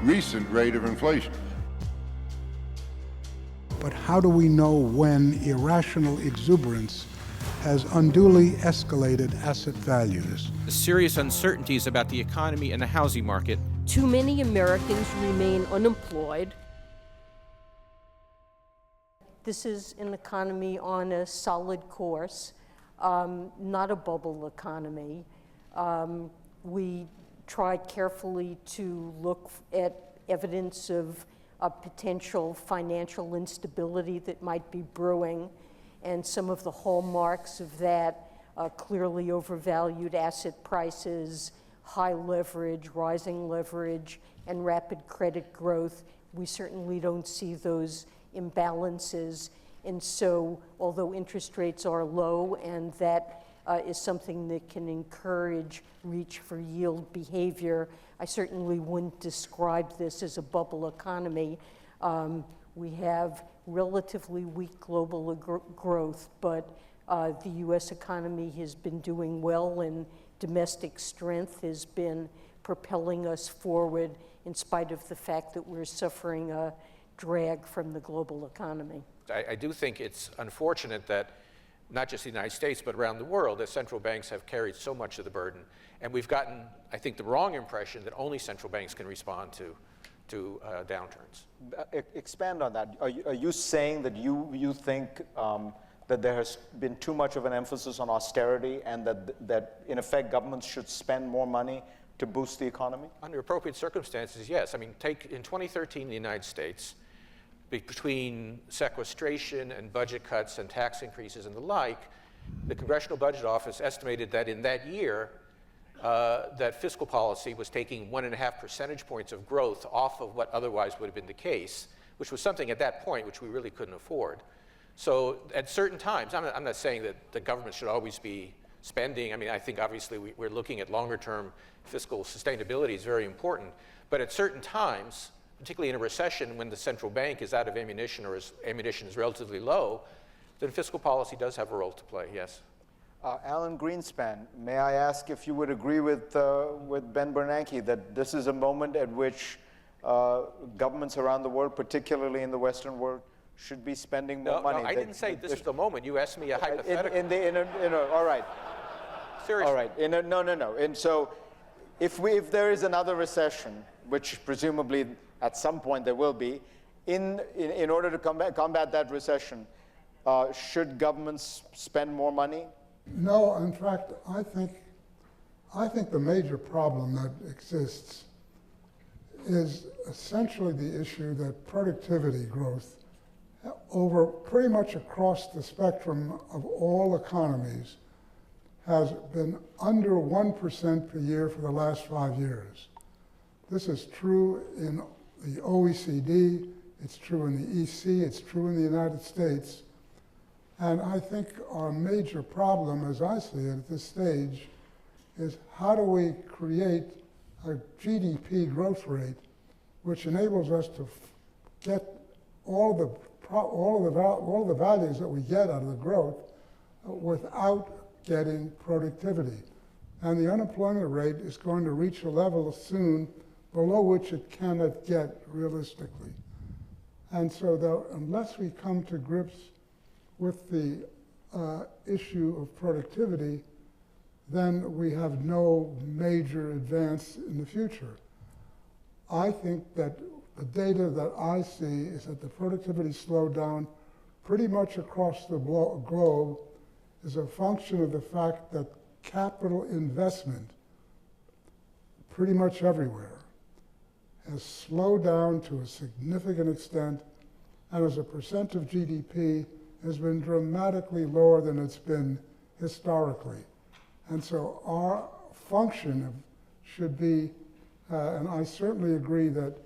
recent rate of inflation. But how do we know when irrational exuberance has unduly escalated asset values? The serious uncertainties about the economy and the housing market. Too many Americans remain unemployed. This is an economy on a solid course, not a bubble economy. We tried carefully to look at evidence of potential financial instability that might be brewing, and some of the hallmarks of that clearly overvalued asset prices, high leverage, rising leverage, and rapid credit growth. We certainly don't see those imbalances. And so, although interest rates are low, and that is something that can encourage reach for yield behavior, I certainly wouldn't describe this as a bubble economy. We have relatively weak global growth, but the US economy has been doing well, and domestic strength has been propelling us forward in spite of the fact that we're suffering a drag from the global economy. I do think it's unfortunate that not just the United States, but around the world, that central banks have carried so much of the burden. And we've gotten, I think, the wrong impression that only central banks can respond to downturns. Expand on that. Are you saying that you think that there has been too much of an emphasis on austerity, and that in effect governments should spend more money to boost the economy? Under appropriate circumstances, yes. I mean, take in 2013 in the United States, between sequestration and budget cuts and tax increases and the like, the Congressional Budget Office estimated that in that year, that fiscal policy was taking 1.5 percentage points of growth off of what otherwise would have been the case, which was something at that point which we really couldn't afford. So at certain times, I'm not saying that the government should always be spending. I mean, I think obviously we're looking at longer term fiscal sustainability is very important. But at certain times, particularly in a recession when the central bank is out of ammunition or ammunition is relatively low, then fiscal policy does have a role to play, yes. Alan Greenspan, may I ask if you would agree with Ben Bernanke that this is a moment at which governments around the world, particularly in the Western world, should be spending more money? No, I didn't say this is the moment. You asked me a hypothetical. All right. Seriously. All right. No. And so if there is another recession, which presumably at some point there will be, in order to combat that recession, should governments spend more money? No, in fact, I think the major problem that exists is essentially the issue that productivity growth over pretty much across the spectrum of all economies has been under 1% per year for the last 5 years. This is true in the OECD, it's true in the EC, it's true in the United States. And I think our major problem, as I see it at this stage, is how do we create a GDP growth rate which enables us to get all the values that we get out of the growth without getting productivity. And the unemployment rate is going to reach a level soon below which it cannot get realistically. And so unless we come to grips with the issue of productivity, then we have no major advance in the future. I think that the data that I see is that the productivity slowdown pretty much across the globe is a function of the fact that capital investment pretty much everywhere has slowed down to a significant extent, and as a percent of GDP has been dramatically lower than it's been historically. And so our function should be, and I certainly agree that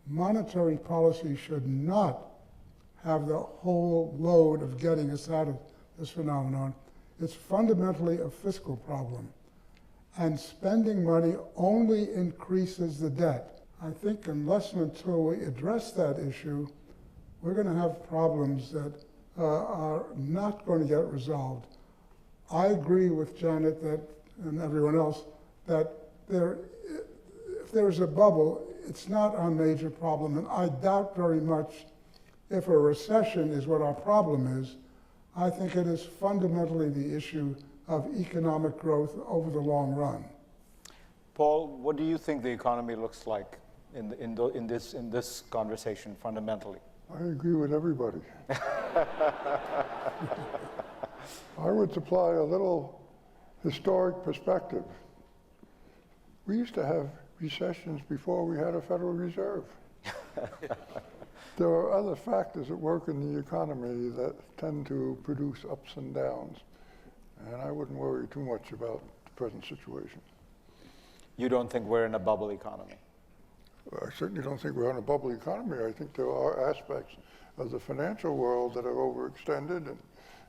monetary policy should not have the whole load of getting us out of this phenomenon. It's fundamentally a fiscal problem. And spending money only increases the debt. I think unless and until we address that issue, we're going to have problems that are not going to get resolved. I agree with Janet and everyone else that if there's a bubble, it's not our major problem, and I doubt very much if a recession is what our problem is. I think it is fundamentally the issue of economic growth over the long run. Paul, what do you think the economy looks like in this conversation fundamentally? I agree with everybody. I would supply a little historic perspective. We used to have recessions before we had a Federal Reserve. There are other factors at work in the economy that tend to produce ups and downs, and I wouldn't worry too much about the present situation. You don't think we're in a bubble economy? I certainly don't think we're in a bubble economy. I think there are aspects of the financial world that are overextended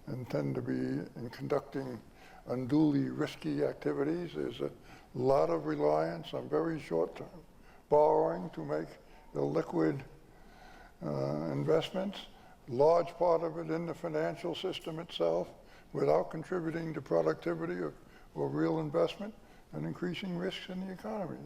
and tend to be in conducting unduly risky activities. There's a lot of reliance on very short-term borrowing to make illiquid investments, large part of it in the financial system itself, without contributing to productivity or real investment, and increasing risks in the economy.